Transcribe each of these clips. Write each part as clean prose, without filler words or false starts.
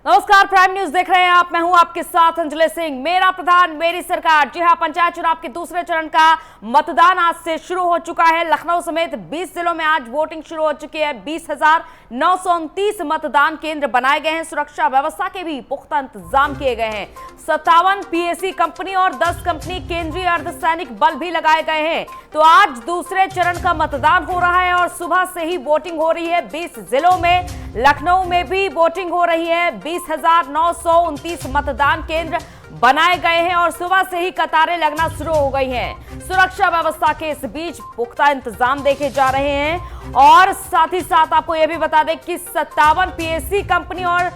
नमस्कार, prime news देख रहे हैं आप। मैं हूं आपके साथ अंजलि सिंह। मेरा प्रधान मेरी सरकार। जी हां, पंचायत चुनाव के दूसरे चरण का मतदान आज से शुरू हो चुका है। लखनऊ समेत 20 जिलों में आज वोटिंग शुरू हो चुकी है। 20,929 मतदान केंद्र बनाए गए हैं। सुरक्षा व्यवस्था के भी पुख्ता इंतजाम किए गए हैं। 57 पीएसी कंपनी और 10 कंपनी केंद्रीय अर्धसैनिक बल भी लगाए गए हैं। तो आज दूसरे चरण का मतदान हो रहा है और सुबह से ही वोटिंग हो रही है 20 जिलों में। लखनऊ में भी वोटिंग हो रही है। 20,929 मतदान केंद्र बनाए गए हैं और सुबह से ही कतारें लगना शुरू हो गई हैं। सुरक्षा व्यवस्था के इस बीच पुख्ता इंतजाम देखे जा रहे हैं और साथ ही साथ आपको यह भी बता दें कि 57 पीएसी कंपनी और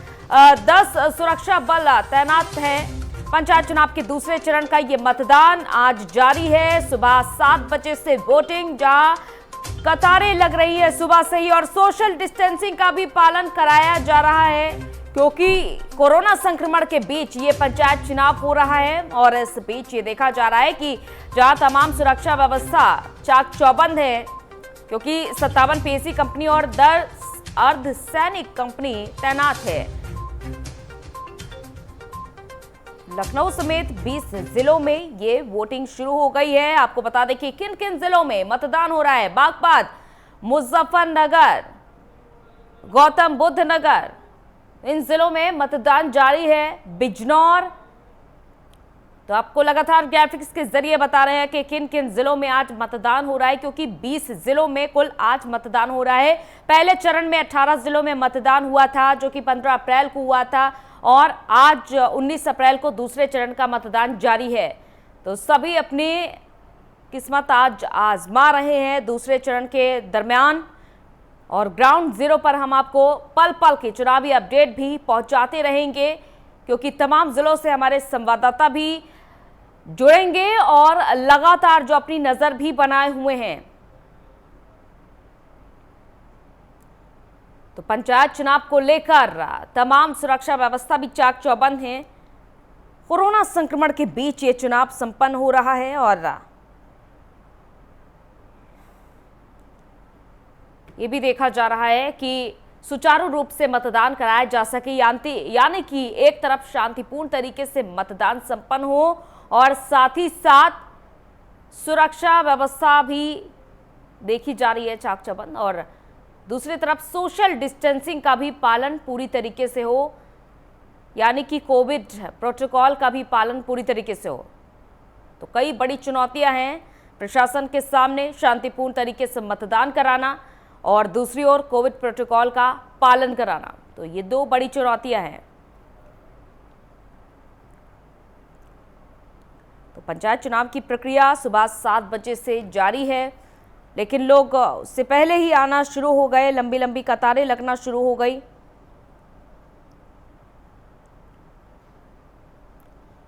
10 सुरक्षा बल तैनात हैं। पंचायत चुनाव के दूसरे चरण का ये मतदान आज जारी है। सुबह 7 बजे से वोटिंग, जहां कतारें लग रही है सुबह से ही, और सोशल डिस्टेंसिंग का भी पालन कराया जा रहा है क्योंकि कोरोना संक्रमण के बीच ये पंचायत चुनाव हो रहा है। और इस बीच ये देखा जा रहा है कि जहां तमाम सुरक्षा व्यवस्था चाक चौबंद है क्योंकि 57 पीएसी कंपनी और 10 अर्धसैनिक कंपनी तैनात है। लखनऊ समेत 20 जिलों में ये वोटिंग शुरू हो गई है। आपको बता दें कि किन किन जिलों में मतदान हो रहा है। बागपत, मुजफ्फरनगर, गौतम बुद्ध नगर, इन जिलों में मतदान जारी है। बिजनौर, तो आपको लगातार ग्राफिक्स के जरिए बता रहे हैं कि किन किन जिलों में आज मतदान हो रहा है क्योंकि 20 जिलों में कुल आज मतदान हो रहा है। पहले चरण में 18 जिलों में मतदान हुआ था जो कि 15 अप्रैल को हुआ था और आज 19 अप्रैल को दूसरे चरण का मतदान जारी है। तो सभी अपनी किस्मत आज आजमा रहे हैं दूसरे चरण के दरमियान और ग्राउंड जीरो पर हम आपको पल पल की चुनावी अपडेट भी पहुंचाते रहेंगे क्योंकि तमाम जिलों से हमारे संवाददाता भी जुड़ेंगे और लगातार जो अपनी नजर भी बनाए हुए हैं। तो पंचायत चुनाव को लेकर तमाम सुरक्षा व्यवस्था भी चाक चौबंद है। कोरोना संक्रमण के बीच ये चुनाव संपन्न हो रहा है और ये भी देखा जा रहा है कि सुचारू रूप से मतदान कराया जा सके, यानी कि एक तरफ शांतिपूर्ण तरीके से मतदान संपन्न हो और साथ ही साथ सुरक्षा व्यवस्था भी देखी जा रही है चाक चौबंद और दूसरी तरफ सोशल डिस्टेंसिंग का भी पालन पूरी तरीके से हो, यानी कि कोविड प्रोटोकॉल का भी पालन पूरी तरीके से हो। तो कई बड़ी चुनौतियां हैं प्रशासन के सामने, शांतिपूर्ण तरीके से मतदान कराना और दूसरी ओर कोविड प्रोटोकॉल का पालन कराना। तो ये दो बड़ी चुनौतियां हैं। तो पंचायत चुनाव की प्रक्रिया सुबह 7 बजे से जारी है लेकिन लोग उससे पहले ही आना शुरू हो गए। लंबी लंबी कतारें लगना शुरू हो गई।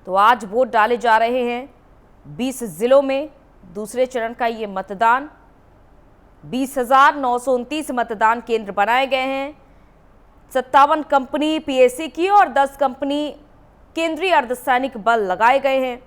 तो आज वोट डाले जा रहे हैं 20 जिलों में। दूसरे चरण का ये मतदान 20,929 मतदान केंद्र बनाए गए हैं। 57 कंपनी पीएसी की और 10 कंपनी केंद्रीय अर्धसैनिक बल लगाए गए हैं।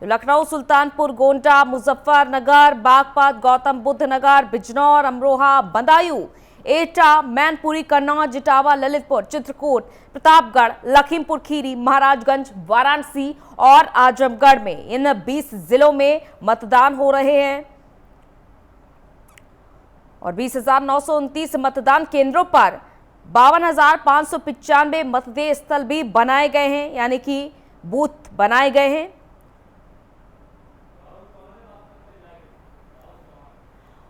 लखनऊ, सुल्तानपुर, गोंडा, मुजफ्फरनगर, बागपत, गौतम बुद्ध नगर, बिजनौर, अमरोहा, बदायूं, एटा, मैनपुरी, कन्नौज, इटावा, ललितपुर, चित्रकूट, प्रतापगढ़, लखीमपुर खीरी, महाराजगंज, वाराणसी और आजमगढ़ में इन 20 जिलों में मतदान हो रहे हैं और 20,929 मतदान केंद्रों पर 52,595 मतदेय स्थल भी बनाए गए हैं, यानी कि बूथ बनाए गए हैं।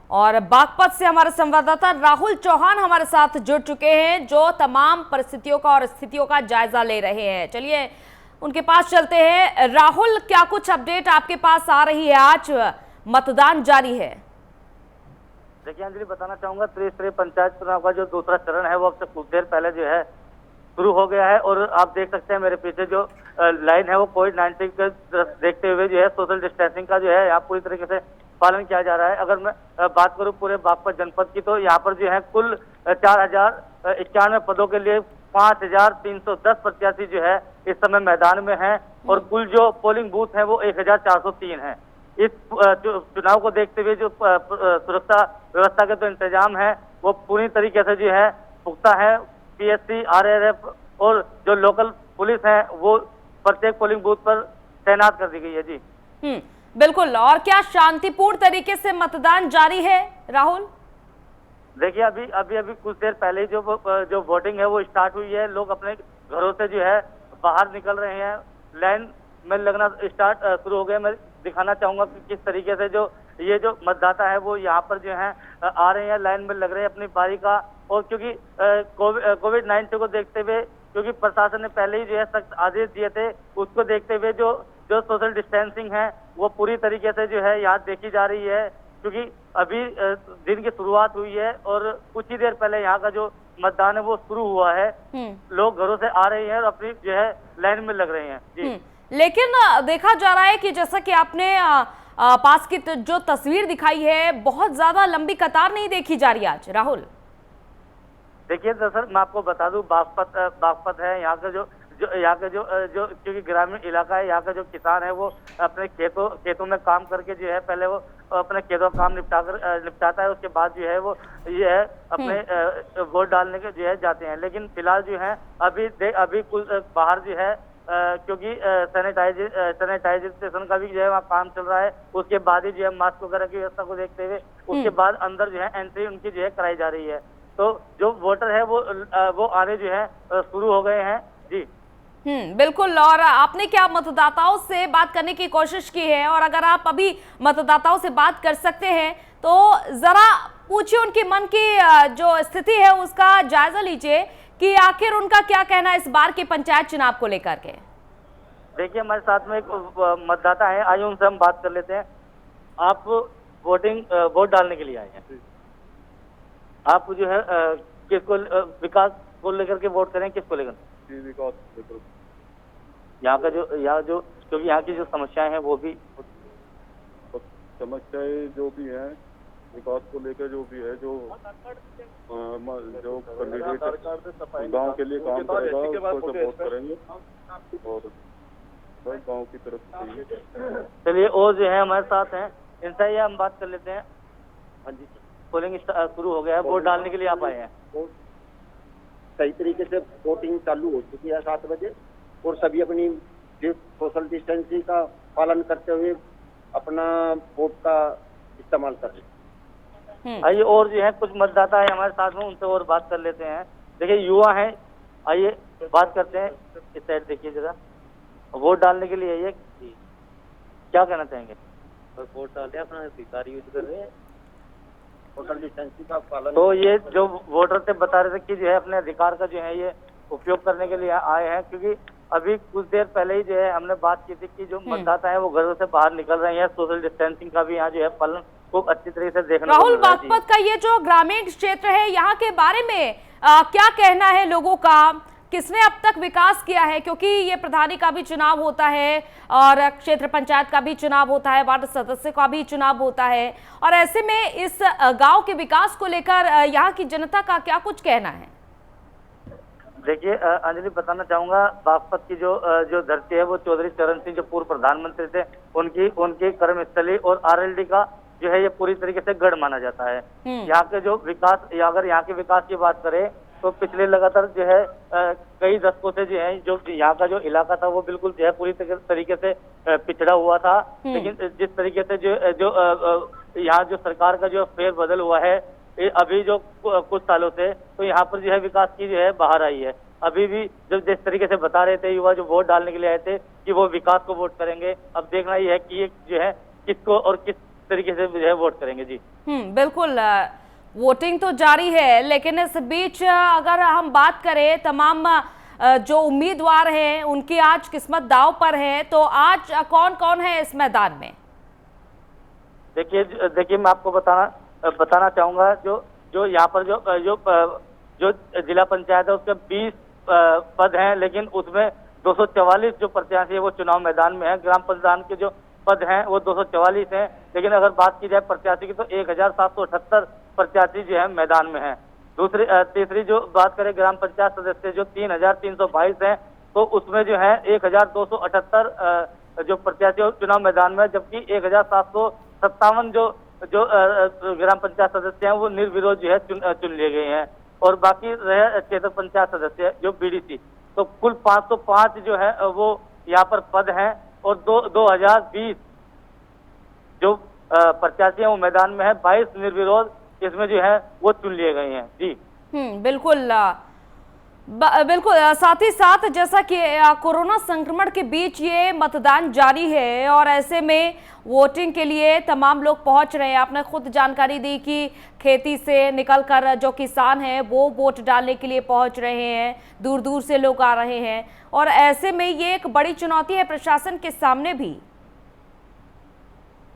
और बागपत से हमारे संवाददाता राहुल चौहान हमारे साथ जुड़ चुके हैं जो तमाम परिस्थितियों का और स्थितियों का जायजा ले रहे हैं। चलिए उनके पास चलते हैं। राहुल, क्या कुछ अपडेट आपके पास आ रही है? आज मतदान जारी है। देखिए अंजलि, बताना चाहूंगा त्रिस्तरीय पंचायत चुनाव का जो दूसरा चरण है वो अब से कुछ देर पहले जो है शुरू हो गया है और आप देख सकते हैं मेरे पीछे जो लाइन है वो कोविड-19 के देखते हुए जो है सोशल डिस्टेंसिंग का जो है यहाँ पूरी तरीके से पालन किया जा रहा है। अगर मैं बात करूं पूरे बागपत जनपद की तो यहाँ पर जो है कुल 4,091 पदों के लिए 5,310 प्रत्याशी जो है इस समय मैदान में हैं और कुल जो पोलिंग बूथ है वो 1,403 है। इस चुनाव को देखते हुए जो सुरक्षा व्यवस्था के जो इंतजाम है वो पूरी तरीके से जो है पुख्ता है। पीएससी, आरआरएफ और जो लोकल पुलिस है वो प्रत्येक पोलिंग बूथ पर तैनात कर दी गई है। जी बिल्कुल। और क्या शांतिपूर्ण तरीके से मतदान जारी है राहुल? देखिए, अभी कुछ देर पहले ही जो वोटिंग है वो स्टार्ट हुई है। लोग अपने घरों से जो है बाहर निकल रहे हैं, लाइन में लगना शुरू हो गया। मैं दिखाना चाहूंगा कि किस तरीके से ये जो मतदाता है वो यहाँ पर जो है आ रहे हैं, लाइन में लग रहे हैं अपनी बारी का। और क्योंकि कोविड-19 को देखते हुए, क्योंकि प्रशासन ने पहले ही जो है सख्त आदेश दिए थे, उसको देखते हुए जो सोशल डिस्टेंसिंग है वो पूरी तरीके से जो है यहाँ देखी जा रही है। क्योंकि अभी दिन की शुरुआत हुई है और कुछ ही देर पहले यहाँ का जो मतदान है वो शुरू हुआ है। लोग घरों से आ रहे हैं और अपनी जो है लाइन में लग रहे हैं। जी लेकिन देखा जा रहा है कि जैसा कि आपने पास की जो तस्वीर दिखाई है, बहुत ज्यादा लंबी कतार नहीं देखी जा रही आज राहुल। देखिए, दरअसल मैं आपको बता दूं, बागपत है यहाँ का जो क्योंकि ग्रामीण इलाका है। यहाँ का जो किसान है वो अपने खेतों में काम करके जो है पहले वो अपने खेतों का काम निपटाता है। उसके बाद जो है वो ये है अपने वोट डालने के जो है जाते हैं। लेकिन फिलहाल जो है अभी कुछ बाहर जो है क्योंकि सैनिटाइजेशन का भी जो है वहाँ काम चल रहा है। उसके बाद ही जो है मास्क वगैरह की व्यवस्था को देखते हुए उसके बाद अंदर जो है एंट्री उनकी जो है कराई जा रही है। तो जो वोटर है वो आने जो है शुरू हो गए हैं। जी बिल्कुल। और आपने क्या मतदाताओं से बात करने की कोशिश की है? और अगर आप अभी मतदाताओं से बात कर सकते हैं तो जरा पूछिए, उनकी मन की जो स्थिति है उसका जायजा लीजिए कि आखिर उनका क्या कहना है इस बार के पंचायत चुनाव को लेकर के। देखिए, हमारे साथ में एक मतदाता है, आइए उनसे हम बात कर लेते हैं। आप वोट डालने के लिए आए हैं, आप जो है किसको विकास को लेकर के वोट करें, किसको लेकर? विकास लेकर। यहाँ जो क्योंकि यहाँ की जो समस्याएं हैं वो भी समस्याएं जो भी हैं विकास को लेकर जो भी है, जो कैंडिडेट गांव के लिए काम करेगा उसको सपोर्ट करेंगे और गांव की तरफ से। चलिए, और जो है हमारे साथ हैं, इनसे हम बात कर लेते हैं। हाँ जी, पोलिंग शुरू हो गया है, वोट डालने के लिए आप आए हैं। सही तरीके से वोटिंग चालू हो चुकी है 7 बजे और सभी अपनी सोशल डिस्टेंसिंग का पालन करते हुए अपना वोट का इस्तेमाल कर रहे हैं। आइए, और जो है कुछ मतदाता है हमारे साथ में, उनसे और बात कर लेते हैं। देखिए, युवा हैं, आइए बात करते हैं। इस साइड देखिए जरा, वोट डालने के लिए आइए, क्या कहना चाहेंगे? वोट डाले, अपना अधिकार यूज कर रहे हैं, सोशल डिस्टेंसिंग का पालन। तो ये जो वोटर थे बता रहे थे कि जो है अपने अधिकार का जो है ये उपयोग करने के लिए आए हैं। क्योंकि अभी कुछ देर पहले ही जो है हमने बात की थी कि जो मतदाता है वो घरों से बाहर निकल रहे हैं। सोशल डिस्टेंसिंग का भी यहाँ जो है पालन खूब अच्छी तरीके से देखना। राहुल, बागपत का ये जो ग्रामीण क्षेत्र है यहाँ के बारे में क्या कहना है लोगों का? किसने अब तक विकास किया है? क्योंकि ये प्रधानी का भी चुनाव होता है और क्षेत्र पंचायत का भी चुनाव होता है, वार्ड सदस्य का भी चुनाव होता है, और ऐसे में इस गांव के विकास को लेकर यहाँ की जनता का क्या कुछ कहना है? देखिए अंजलि, बताना चाहूंगा, बागपत की जो धरती है वो चौधरी चरण सिंह जो पूर्व प्रधानमंत्री थे उनकी कर्मस्थली और आरएलडी का जो है ये पूरी तरीके से गढ़ माना जाता है। यहाँ के जो विकास, अगर यहाँ के विकास की बात करें तो पिछले लगातार जो है कई दशकों से जो है जो यहाँ का जो इलाका था वो बिल्कुल जो है पूरी तरीके से पिछड़ा हुआ था। लेकिन जिस तरीके से जो यहाँ जो सरकार का जो फेरबदल हुआ है अभी जो कुछ सालों से, तो यहाँ पर जो है विकास की जो है बाहर आई है। अभी भी जब जिस तरीके से बता रहे थे युवा जो वोट डालने के लिए आए थे कि वो विकास को वोट करेंगे, अब देखना ये है कि ये जो है किसको और किस तरीके से जो है वोट करेंगे। जी बिल्कुल। वोटिंग तो जारी है, लेकिन इस बीच अगर हम बात करें तमाम जो उम्मीदवार हैं उनकी आज किस्मत दांव पर है, तो आज कौन कौन है इस मैदान में? देखिए मैं आपको बताना चाहूंगा, जो यहाँ पर जो जिला पंचायत है उसके 20 पद हैं, लेकिन उसमें 244 जो प्रत्याशी है वो चुनाव मैदान में है। ग्राम प्रधान के जो पद हैं वो 244 हैं, लेकिन अगर बात की जाए प्रत्याशी की तो 1778 प्रत्याशी जो है मैदान में है। तीसरी जो बात करें ग्राम पंचायत सदस्य जो 3322 हैं, तो उसमें जो है 1278 जो प्रत्याशी चुनाव मैदान में, जबकि 1757 जो ग्राम पंचायत सदस्य हैं वो निर्विरोध जो है चुन लिए गए हैं। और बाकी रहे क्षेत्र पंचायत सदस्य जो बीडीसी। तो कुल 505 जो है वो यहाँ पर पद हैं और 2020 जो प्रत्याशी हैं वो मैदान में है। 22 निर्विरोध इसमें जो है वो चुन लिए गए हैं। जी बिल्कुल बिल्कुल। साथ ही साथ जैसा कि कोरोना संक्रमण के बीच ये मतदान जारी है और ऐसे में वोटिंग के लिए तमाम लोग पहुंच रहे हैं। आपने खुद जानकारी दी कि खेती से निकलकर जो किसान हैं वो वोट डालने के लिए पहुंच रहे हैं, दूर दूर से लोग आ रहे हैं और ऐसे में ये एक बड़ी चुनौती है प्रशासन के सामने भी।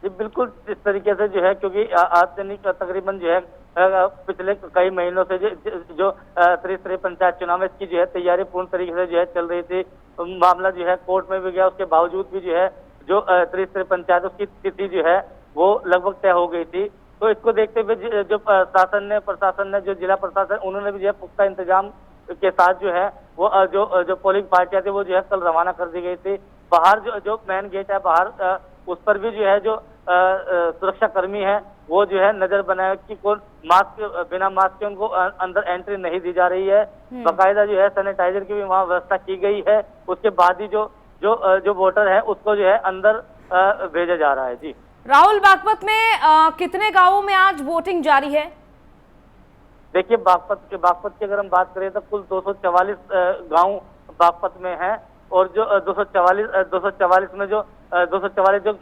जी बिल्कुल, इस तरीके से जो है क्योंकि आज से नहीं तकरीबन जो है पिछले कई महीनों से जो त्रिस्तरीय पंचायत चुनाव में इसकी जो है तैयारी पूर्ण तरीके से जो है चल रही थी। मामला जो है कोर्ट में भी गया, उसके बावजूद भी जो है जो त्रिस्तरीय पंचायत उसकी तिथि जो है वो लगभग तय हो गई थी। तो इसको देखते हुए जो प्रशासन ने जो जिला प्रशासन उन्होंने भी जो है पुख्ता इंतजाम के साथ जो है वो जो पोलिंग पार्टियां थी वो जो है कल रवाना कर दी गई थी। बाहर जो मेन गेट है बाहर उस पर भी जो है जो सुरक्षा कर्मी है वो जो है नजर बनाए कि कौन बिना मास्क के उनको अंदर एंट्री नहीं दी जा रही है। बाकायदा जो है सैनिटाइजर की भी वहाँ व्यवस्था की गई है। उसके बाद ही जो वोटर है उसको जो है अंदर भेजा जा रहा है। जी राहुल, बागपत में कितने गांवों में आज वोटिंग जारी है? देखिए बागपत की अगर हम बात करें तो कुल 244 गांव बागपत में हैं और जो 244 में जो 244 जो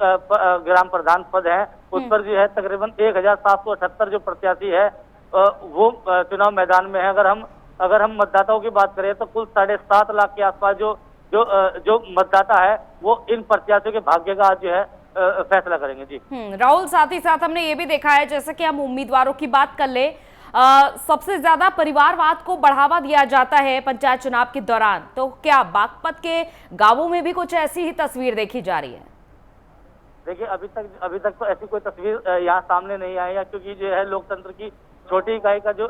ग्राम प्रधान पद हैं उस पर जो है तकरीबन 1778 जो प्रत्याशी है वो चुनाव मैदान में है। अगर हम मतदाताओं की बात करें तो कुल 7.5 लाख के आसपास जो मतदाता है वो इन प्रत्याशियों के भाग्य का आज जो है फैसला करेंगे। जी राहुल, साथ ही साथ हमने ये भी देखा है जैसे कि हम उम्मीदवारों की बात कर ले, सबसे ज्यादा परिवारवाद को बढ़ावा दिया जाता है पंचायत चुनाव के दौरान। तो क्या बागपत के गांवों में भी कुछ ऐसी ही तस्वीर देखी जा रही है? देखिए अभी तक तो ऐसी कोई तस्वीर यहाँ सामने नहीं आई है क्योंकि जो है लोकतंत्र की छोटी इकाई का जो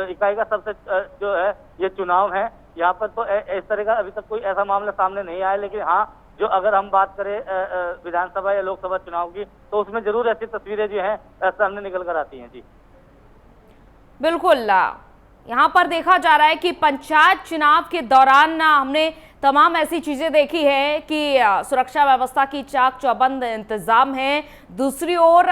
इकाई का सबसे जो है ये चुनाव है। यहाँ पर तो इस तरह का अभी तक कोई ऐसा मामला सामने नहीं आया। लेकिन हाँ, जो अगर हम बात करें विधानसभा या लोकसभा चुनाव की तो उसमें जरूर ऐसी तस्वीरें जो हैं सामने निकल कर आती हैं। जी बिल्कुल, यहाँ पर देखा जा रहा है कि पंचायत चुनाव के दौरान हमने तमाम ऐसी चीजें देखी है कि सुरक्षा व्यवस्था की चाक चौबंद इंतजाम है। दूसरी ओर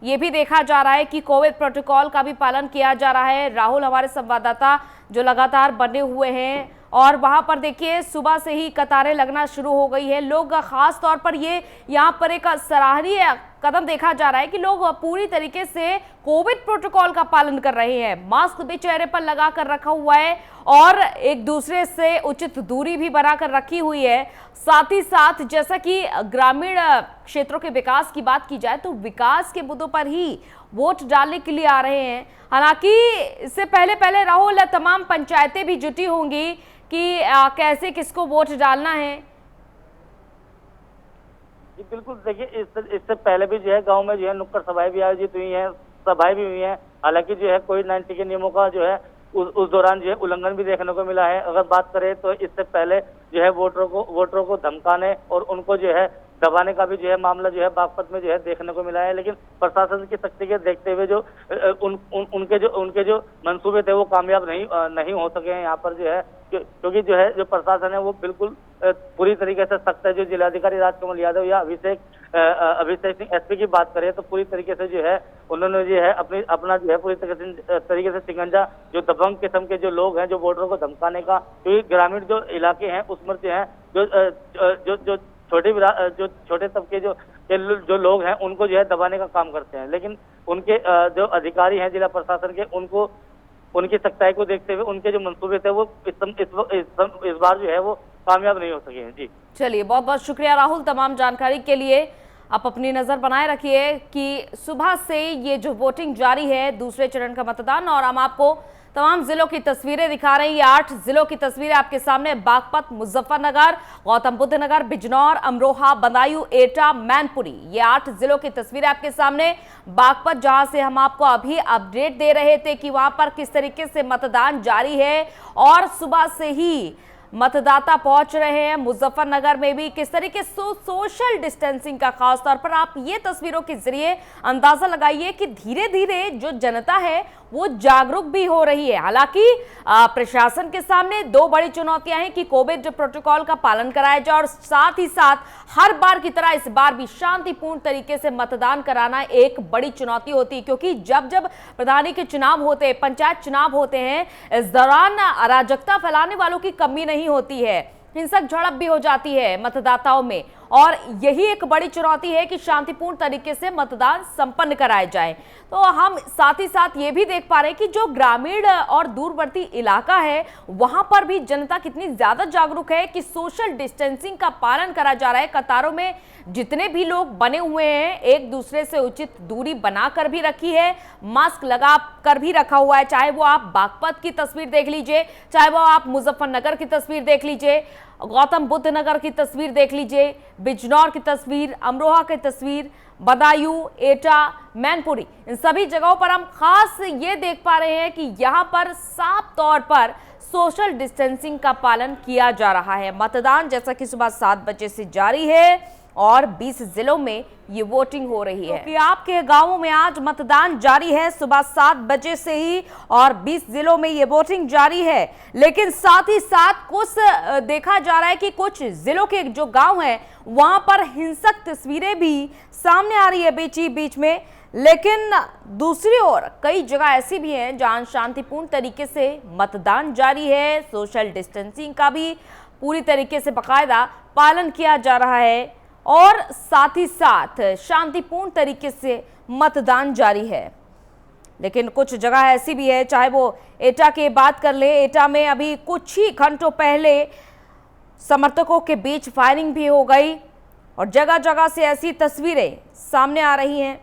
ये भी देखा जा रहा है कि कोविड प्रोटोकॉल का भी पालन किया जा रहा है। राहुल, हमारे संवाददाता जो लगातार बने हुए हैं और वहां पर देखिए सुबह से ही कतारें लगना शुरू हो गई है। लोग खास तौर पर ये यहाँ पर एक सराहनीय कदम देखा जा रहा है कि लोग पूरी तरीके से कोविड प्रोटोकॉल का पालन कर रहे हैं। मास्क भी चेहरे पर लगा कर रखा हुआ है और एक दूसरे से उचित दूरी भी बनाकर रखी हुई है। साथ ही साथ जैसा कि ग्रामीण क्षेत्रों के विकास की बात की जाए तो विकास के मुद्दों पर ही वोट डालने के लिए आ रहे हैं। हालांकि इससे पहले राहुल, तमाम पंचायतें भी जुटी होंगी कि कैसे किसको वोट डालना है। जी बिल्कुल, देखिए इससे पहले भी जो है गांव में जो है नुक्कड़ सभाएं भी आयोजित हुई हैं, सभाएं भी हुई हैं। हालांकि जो है कोविड-19 के नियमों का जो है उस दौरान जो है उल्लंघन भी देखने को मिला है। अगर बात करें तो इससे पहले जो है वोटरों को धमकाने और उनको जो है दबाने का भी जो है मामला जो है बागपत में जो है देखने को मिला है। लेकिन प्रशासन की सख्ती के देखते हुए जो उनके जो मंसूबे थे वो कामयाब नहीं हो सके हैं यहाँ पर जो है, क्योंकि जो है जो प्रशासन है वो बिल्कुल पूरी तरीके से सख्त है। जो जिलाधिकारी राजकमल यादव या अभिषेक सिंह एसपी की बात करें तो पूरी तरीके से जो है उन्होंने जो है अपना जो है पूरी तरीके से शिकंजा जो दबंग किस्म के जो लोग हैं जो वोटरों को धमकाने का, क्योंकि ग्रामीण जो इलाके हैं उसमें जो है जो छोटे तबके जो लोग हैं उनको जो है दबाने का काम करते हैं। लेकिन उनके जो अधिकारी हैं जिला प्रशासन के उनको उनकी सख्ताई को देखते हुए उनके जो मंसूबे थे वो इस बार जो है वो कामयाब नहीं हो सके हैं। जी चलिए, बहुत बहुत शुक्रिया राहुल तमाम जानकारी के लिए। आप अपनी नजर बनाए रखिए कि सुबह से ये जो वोटिंग जारी है दूसरे चरण का मतदान, और हम आपको तमाम जिलों की तस्वीरें दिखा रहे हैं। ये 8 जिलों की तस्वीरें आपके सामने, बागपत, मुजफ्फरनगर, गौतम बुद्ध नगर, बिजनौर, अमरोहा, बदायूं, एटा, मैनपुरी, ये 8 जिलों की तस्वीरें आपके सामने। बागपत जहां से हम आपको अभी अपडेट दे रहे थे कि वहां पर किस तरीके से मतदान जारी है और सुबह से ही मतदाता पहुंच रहे हैं। मुजफ्फरनगर में भी किस तरीके से सोशल डिस्टेंसिंग का खास तौर पर आप ये तस्वीरों के जरिए अंदाजा लगाइए कि धीरे धीरे जो जनता है वो जागरूक भी हो रही है। हालांकि प्रशासन के सामने दो बड़ी चुनौतियां हैं कि कोविड प्रोटोकॉल का पालन कराया जाए और साथ ही साथ हर बार की तरह इस बार भी शांतिपूर्ण तरीके से मतदान कराना एक बड़ी चुनौती होती है, क्योंकि जब जब प्रधानी के चुनाव होते हैं, पंचायत चुनाव होते हैं, इस दौरान अराजकता फैलाने वालों की कमी नहीं होती है, हिंसक झड़प भी हो जाती है मतदाताओं में, और यही एक बड़ी चुनौती है कि शांतिपूर्ण तरीके से मतदान संपन्न कराए जाए। तो हम साथ ही साथ ये भी देख पा रहे हैं कि जो ग्रामीण और दूरवर्ती इलाका है वहां पर भी जनता कितनी ज्यादा जागरूक है कि सोशल डिस्टेंसिंग का पालन करा जा रहा है। कतारों में जितने भी लोग बने हुए हैं एक दूसरे से उचित दूरी बनाकर भी रखी है, मास्क लगा कर भी रखा हुआ है। चाहे वो आप बागपत की तस्वीर देख लीजिए, चाहे वो आप मुजफ्फरनगर की तस्वीर देख लीजिए, गौतम बुद्ध नगर की तस्वीर देख लीजिए, बिजनौर की तस्वीर, अमरोहा की तस्वीर, बदायूं, एटा, मैनपुरी, इन सभी जगहों पर हम खास ये देख पा रहे हैं कि यहाँ पर साफ तौर पर सोशल डिस्टेंसिंग का पालन किया जा रहा है। मतदान जैसा कि सुबह 7 बजे से जारी है और 20 जिलों में ये वोटिंग हो रही है। क्योंकि आपके गांवों में आज मतदान जारी है सुबह 7 बजे से ही और 20 जिलों में ये वोटिंग जारी है। लेकिन साथ ही साथ कुछ देखा जा रहा है कि कुछ जिलों के जो गांव हैं वहां पर हिंसक तस्वीरें भी सामने आ रही है बीच में। लेकिन दूसरी ओर कई जगह ऐसी भी हैं जहां शांतिपूर्ण तरीके से मतदान जारी है, सोशल डिस्टेंसिंग का भी पूरी तरीके से बाकायदा पालन किया जा रहा है और साथ ही साथ शांतिपूर्ण तरीके से मतदान जारी है। लेकिन कुछ जगह ऐसी भी है, चाहे वो एटा की बात कर ले, एटा में अभी कुछ ही घंटों पहले समर्थकों के बीच फायरिंग भी हो गई और जगह जगह से ऐसी तस्वीरें सामने आ रही हैं।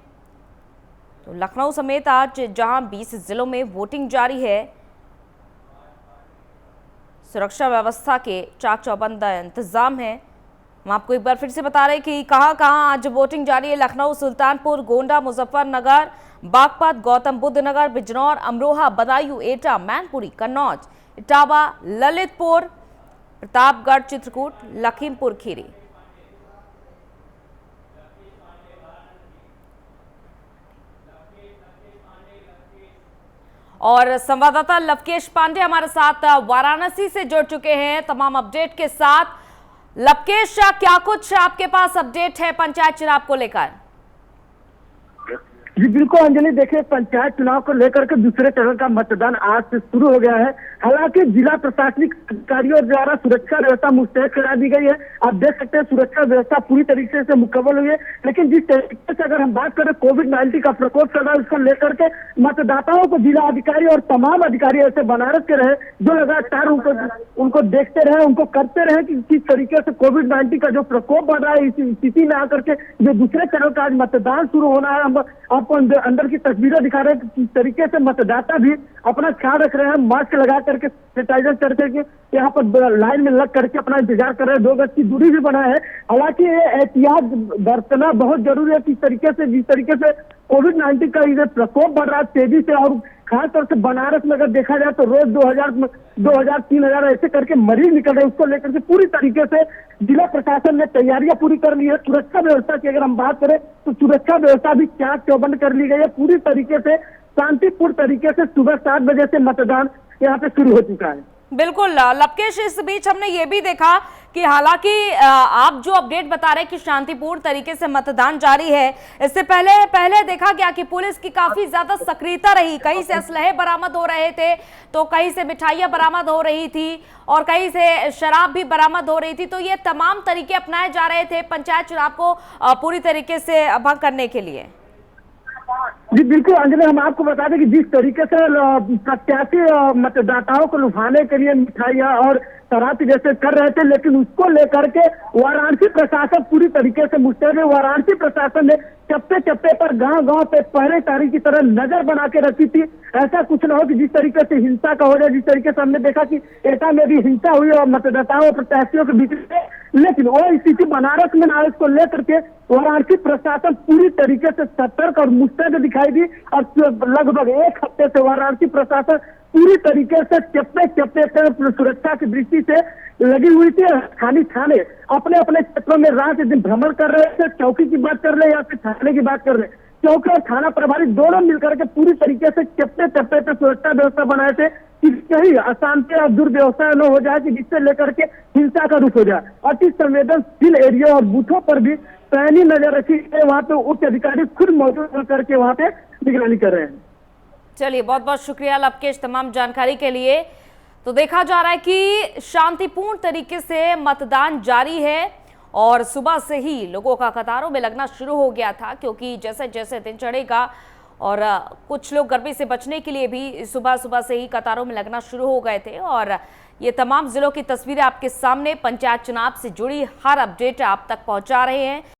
तो लखनऊ समेत आज जहां 20 जिलों में वोटिंग जारी है, सुरक्षा व्यवस्था के चाक चौबंद इंतजाम है। हम आपको एक बार फिर से बता रहे हैं कि कहां आज वोटिंग जारी है। लखनऊ, सुल्तानपुर, गोंडा, मुजफ्फरनगर, बागपत, गौतम बुद्ध नगर, बिजनौर, अमरोहा, बदायूं, एटा, मैनपुरी, कन्नौज, इटावा, ललितपुर, प्रतापगढ़, चित्रकूट, लखीमपुर खीरी। और संवाददाता लवकेश पांडे हमारे साथ वाराणसी से जुड़ चुके हैं तमाम अपडेट के साथ। लवकेश, क्या कुछ आपके पास अपडेट है पंचायत चुनाव को लेकर? जी बिल्कुल अंजलि, देखिए पंचायत चुनाव को लेकर के दूसरे चरण का मतदान आज से शुरू हो गया है। हालांकि जिला प्रशासनिक अधिकारियों द्वारा सुरक्षा व्यवस्था मुस्तैद करा दी गई है। आप देख सकते हैं सुरक्षा व्यवस्था पूरी तरीके से मुकम्मल हुई है। लेकिन जिस तरीके से अगर हम बात करें कोविड-19 का प्रकोप चल रहा है, उसको लेकर के मतदाताओं को जिला अधिकारी और तमाम अधिकारी ऐसे बनारस के रहे जो लगातार उनको देखते रहे, उनको करते रहे कि किस तरीके से कोविड-19 का जो प्रकोप बढ़ रहा है, इस स्थिति में आकर के जो दूसरे चरण का आज मतदान शुरू होना है, हम आपको अंदर की तस्वीरें दिखा रहे हैं कि किस तरीके से मतदाता भी अपना ख्याल रख रहे हैं, मास्क लगा करके, सैनिटाइजर करके यहाँ पर लाइन में लग करके अपना इंतजार कर रहे हैं। 2 गज की दूरी भी बनाए है। हालांकि एहतियात बरतना बहुत जरूरी है। जिस तरीके से कोविड-19 का ये प्रकोप बढ़ रहा है तेजी से, और खासतौर से बनारस में अगर देखा जाए तो रोज 2000-3000 ऐसे करके मरीज निकल रहे हैं। उसको लेकर के पूरी तरीके से जिला प्रशासन ने तैयारियां पूरी कर ली है। सुरक्षा व्यवस्था की अगर हम बात करें तो सुरक्षा व्यवस्था भी चाक चौबंद कर ली गई है। पूरी तरीके से शांतिपूर्ण तरीके से सुबह 7 बजे से मतदान यहाँ पे शुरू हो चुका है। बिल्कुल लवकेश, इस बीच हमने ये भी देखा कि हालांकि आप जो अपडेट बता रहे हैं कि शांतिपूर्ण तरीके से मतदान जारी है, इससे पहले देखा गया कि पुलिस की काफी ज्यादा सक्रियता रही। कहीं से असलहे बरामद हो रहे थे, तो कहीं से मिठाइयां बरामद हो रही थी और कहीं से शराब भी बरामद हो रही थी। तो ये तमाम तरीके अपनाए जा रहे थे पंचायत चुनाव को पूरी तरीके से भंग करने के लिए। जी बिल्कुल अंजलि, हम आपको बता दें कि जिस तरीके से प्रत्याशी मतदाताओं को लुभाने के लिए मिठाइयां और शराब जैसे कर रहे थे, लेकिन उसको लेकर के वाराणसी प्रशासन पूरी तरीके से मुस्तैद है। वाराणसी प्रशासन ने चप्पे चप्पे पर गांव पे पहले तारीख की तरह नजर बना के रखी थी। ऐसा कुछ न हो कि जिस तरीके से हिंसा का हो जाए। जिस तरीके से हमने देखा कि एटा में भी हिंसा हुई और मतदाताओं और प्रत्याशियों के बीच में, लेकिन वो स्थिति बनारस में ना, इसको लेकर के वाराणसी प्रशासन पूरी तरीके से सतर्क और मुस्तैद दिखाई दी। और लगभग 1 हफ्ते से वाराणसी प्रशासन पूरी तरीके से चप्पे से सुरक्षा की दृष्टि से लगी हुई थी। स्थानीय थाने अपने अपने क्षेत्रों में रात दिन भ्रमण कर रहे थे। चौकी की बात कर रहे या फिर थाने की बात कर रहे, चौकी और थाना प्रभारी दोनों मिलकर के पूरी तरीके से चप्पे चप्पे पे सुरक्षा व्यवस्था बनाए थे कि कहीं अशांति और दुर्व्यवस्था न हो जाए कि जिससे लेकर के हिंसा का रुख हो जाए। अति संवेदनशील एरिया और बूथों पर भी पैनी नजर रखी है। वहाँ पे उच्च अधिकारी खुद मौजूद होकर के वहाँ पे निगरानी कर रहे हैं। चलिए, बहुत बहुत शुक्रिया लवकेश तमाम जानकारी के लिए। तो देखा जा रहा है कि शांतिपूर्ण तरीके से मतदान जारी है और सुबह से ही लोगों का कतारों में लगना शुरू हो गया था, क्योंकि जैसे जैसे दिन चढ़ेगा और कुछ लोग गर्मी से बचने के लिए भी सुबह सुबह से ही कतारों में लगना शुरू हो गए थे। और ये तमाम जिलों की तस्वीरें आपके सामने पंचायत चुनाव से जुड़ी हर अपडेट आप तक पहुंचा रहे हैं।